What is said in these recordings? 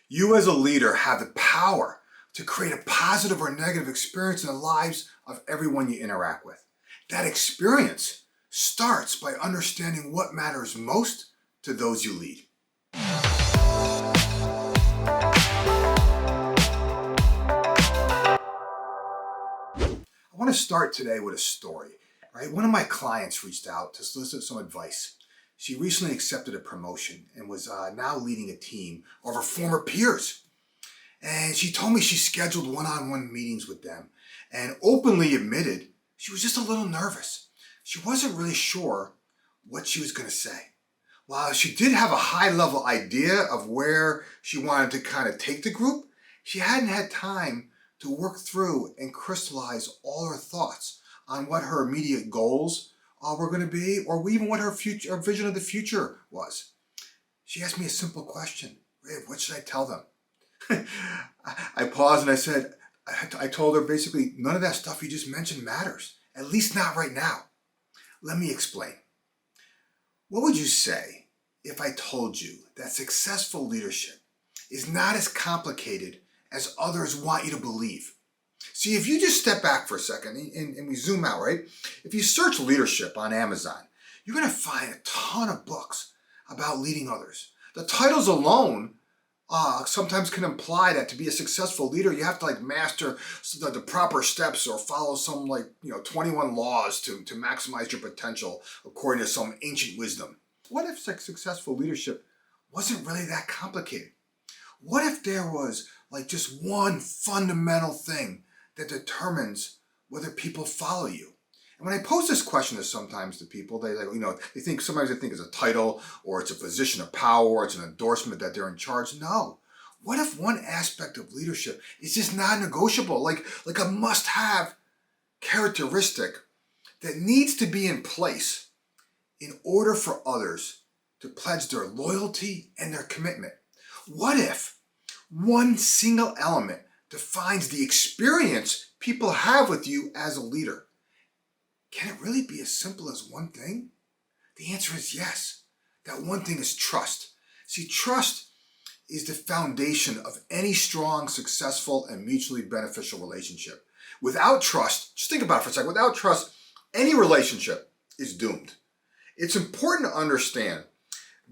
You as a leader have the power to create a positive or negative experience in the lives of everyone you interact with. That experience starts by understanding what matters most to those you lead. I want to start today with a story. Right? One of my clients reached out to solicit some advice. She recently accepted a promotion and was now leading a team of her former peers. And she told me she scheduled one-on-one meetings with them and openly admitted she was just a little nervous. She wasn't really sure what she was going to say. While she did have a high-level idea of where she wanted to kind of take the group, she hadn't had time to work through and crystallize all her thoughts on what her immediate goals were going to be, or even what her vision of the future was. She asked me a simple question: Riv, what should I tell them? I paused and I said, I told her basically, none of that stuff you just mentioned matters, at least not right now. Let me explain. What would you say if I told you that successful leadership is not as complicated as others want you to believe? See, if you just step back for a second and we zoom out, right? If you search leadership on Amazon, you're going to find a ton of books about leading others. The titles alone sometimes can imply that to be a successful leader, you have to master the proper steps or follow some 21 laws to maximize your potential according to some ancient wisdom. What if successful leadership wasn't really that complicated? What if there was just one fundamental thing that determines whether people follow you? And when I pose this question sometimes to people, they think sometimes it's a title or it's a position of power or it's an endorsement that they're in charge. No. What if one aspect of leadership is just non-negotiable, like a must-have characteristic that needs to be in place in order for others to pledge their loyalty and their commitment? What if one single element defines the experience people have with you as a leader? Can it really be as simple as one thing? The answer is yes. That one thing is trust. See, trust is the foundation of any strong, successful, and mutually beneficial relationship. Without trust, just think about it for a second, without trust, any relationship is doomed. It's important to understand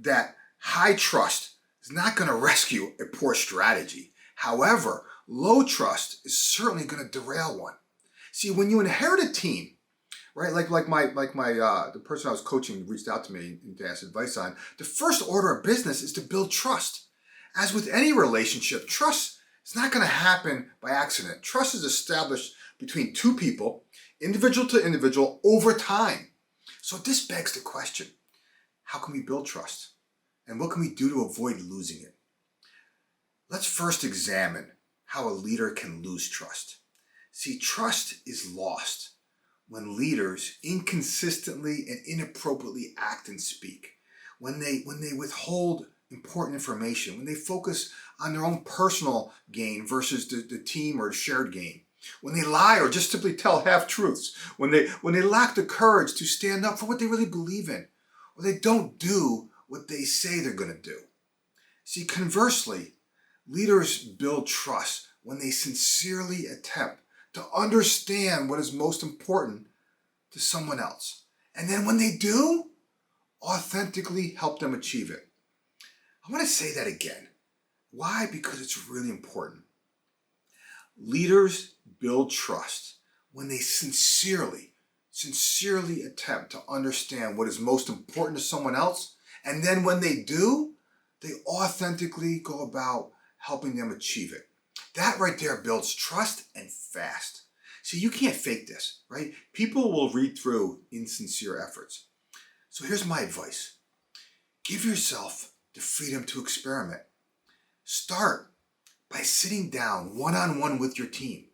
that high trust is not going to rescue a poor strategy. However, low trust is certainly going to derail one. See, when you inherit a team, right, the person I was coaching reached out to me to ask advice on, the first order of business is to build trust. As with any relationship, trust is not going to happen by accident. Trust is established between two people, individual to individual, over time. So this begs the question, how can we build trust? And what can we do to avoid losing it? Let's first examine how a leader can lose trust. See, trust is lost when leaders inconsistently and inappropriately act and speak, when they withhold important information, when they focus on their own personal gain versus the team or shared gain, when they lie or just simply tell half-truths, when they lack the courage to stand up for what they really believe in, or they don't do what they say they're going to do. See, conversely, leaders build trust when they sincerely attempt to understand what is most important to someone else. And then when they do, authentically help them achieve it. I want to say that again. Why? Because it's really important. Leaders build trust when they sincerely attempt to understand what is most important to someone else. And then when they do, they authentically go about helping them achieve it. That right there builds trust, and fast. See, you can't fake this, right? People will read through insincere efforts. So here's my advice. Give yourself the freedom to experiment. Start by sitting down one-on-one with your team.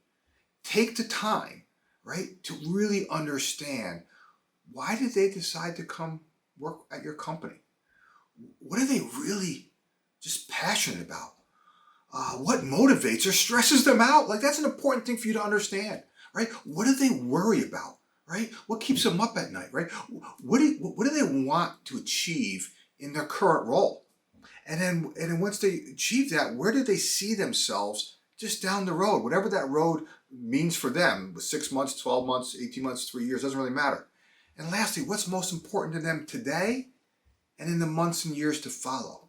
Take the time, right, to really understand, why did they decide to come work at your company? What are they really just passionate about? What motivates or stresses them out? That's an important thing for you to understand, right? What do they worry about, right? What keeps them up at night, right? What do they want to achieve in their current role? And then once they achieve that, where do they see themselves just down the road? Whatever that road means for them, with 6 months, 12 months, 18 months, 3 years, doesn't really matter. And lastly, what's most important to them today and in the months and years to follow?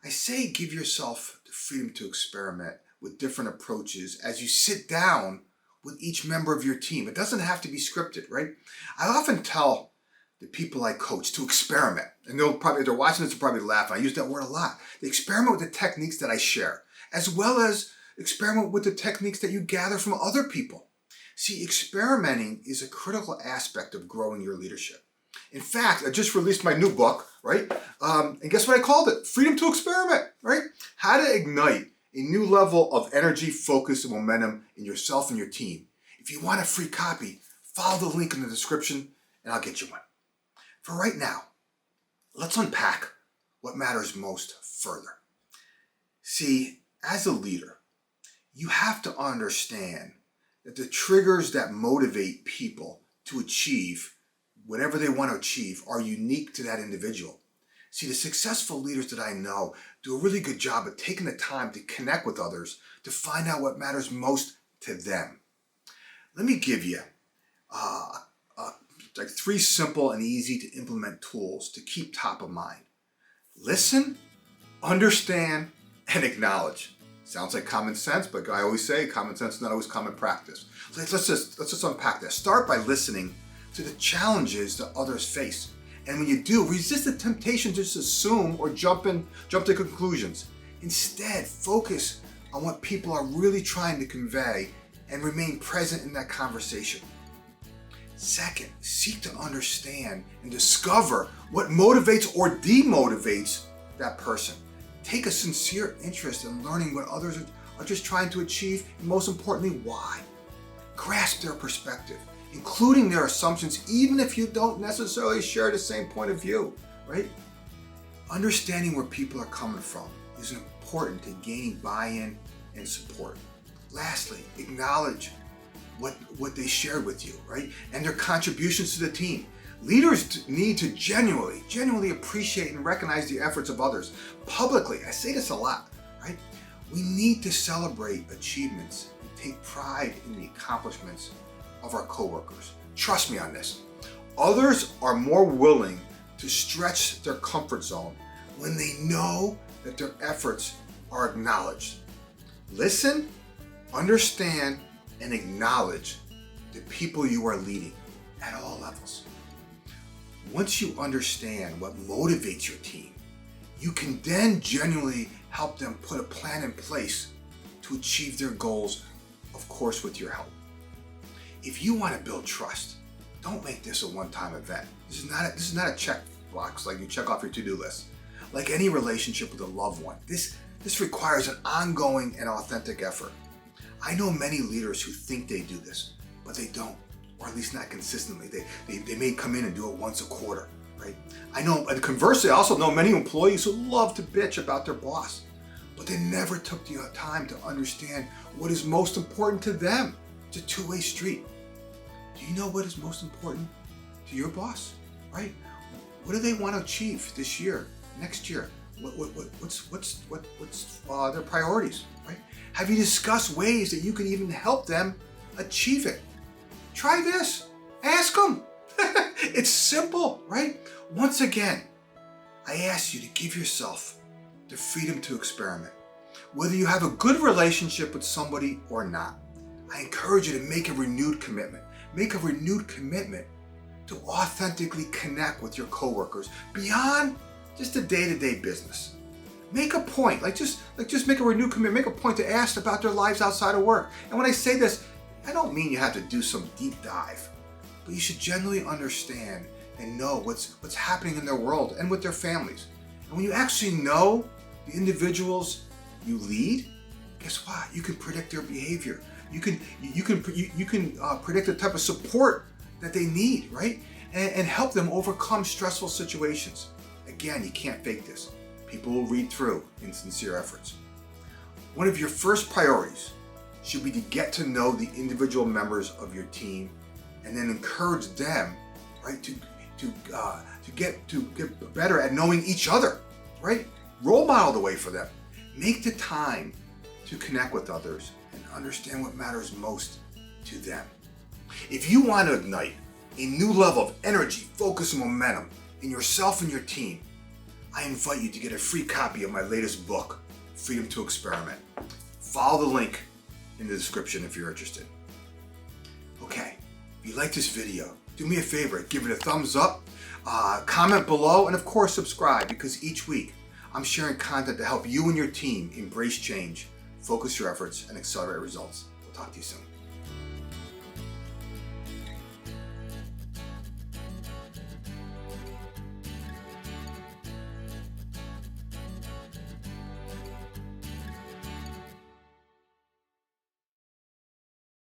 I say give yourself the freedom to experiment with different approaches as you sit down with each member of your team. It doesn't have to be scripted, right? I often tell the people I coach to experiment. And if they're watching this, they'll probably laugh. I use that word a lot. They experiment with the techniques that I share, as well as experiment with the techniques that you gather from other people. See, experimenting is a critical aspect of growing your leadership. In fact, I just released my new book, right? And guess what I called it? Freedom to Experiment, right? How to ignite a new level of energy, focus, and momentum in yourself and your team. If you want a free copy, follow the link in the description and I'll get you one. For right now, let's unpack what matters most further. See, as a leader, you have to understand that the triggers that motivate people to achieve whatever they want to achieve are unique to that individual. See, the successful leaders that I know do a really good job of taking the time to connect with others to find out what matters most to them. Let me give you like 3 simple and easy to implement tools to keep top of mind. Listen, understand, and acknowledge. Sounds like common sense, but I always say common sense is not always common practice. Let's just unpack this. Start by listening to the challenges that others face. And when you do, resist the temptation to just assume or jump to conclusions. Instead, focus on what people are really trying to convey and remain present in that conversation. Second, seek to understand and discover what motivates or demotivates that person. Take a sincere interest in learning what others are just trying to achieve, and most importantly, why. Grasp their perspective, including their assumptions, even if you don't necessarily share the same point of view, right? Understanding where people are coming from is important to gaining buy-in and support. Lastly, acknowledge what they shared with you, right? And their contributions to the team. Leaders need to genuinely appreciate and recognize the efforts of others publicly. I say this a lot, right? We need to celebrate achievements and take pride in the accomplishments of our coworkers. Trust me on this. Others are more willing to stretch their comfort zone when they know that their efforts are acknowledged. Listen, understand, and acknowledge the people you are leading at all levels. Once you understand what motivates your team, you can then genuinely help them put a plan in place to achieve their goals, of course, with your help. If you want to build trust, don't make this a one-time event. This is not a checkbox like you check off your to-do list. Like any relationship with a loved one, this requires an ongoing and authentic effort. I know many leaders who think they do this, but they don't, or at least not consistently. They may come in and do it once a quarter, right? I know, and conversely, I also know many employees who love to bitch about their boss, but they never took the time to understand what is most important to them. It's a two-way street. Do you know what is most important to your boss, right? What do they want to achieve this year, next year? What's their priorities, right? Have you discussed ways that you can even help them achieve it? Try this. Ask them. It's simple, right? Once again, I ask you to give yourself the freedom to experiment. Whether you have a good relationship with somebody or not, I encourage you to make a renewed commitment. Make a renewed commitment to authentically connect with your coworkers beyond just the day-to-day business. Make a point, just make a renewed commitment, make a point to ask about their lives outside of work. And when I say this, I don't mean you have to do some deep dive, but you should generally understand and know what's happening in their world and with their families. And when you actually know the individuals you lead, guess what? You can predict their behavior. You can predict the type of support that they need, right? And help them overcome stressful situations. Again, you can't fake this. People will read through insincere efforts. One of your first priorities should be to get to know the individual members of your team and then encourage them, right, to get better at knowing each other, right? Role model the way for them. Make the time to connect with others and understand what matters most to them. If you want to ignite a new level of energy, focus, and momentum in yourself and your team, I invite you to get a free copy of my latest book, Freedom to Experiment. Follow the link in the description if you're interested. Okay, if you like this video, do me a favor, give it a thumbs up, comment below, and of course subscribe, because each week I'm sharing content to help you and your team embrace change, focus your efforts, and accelerate results. We'll talk to you soon.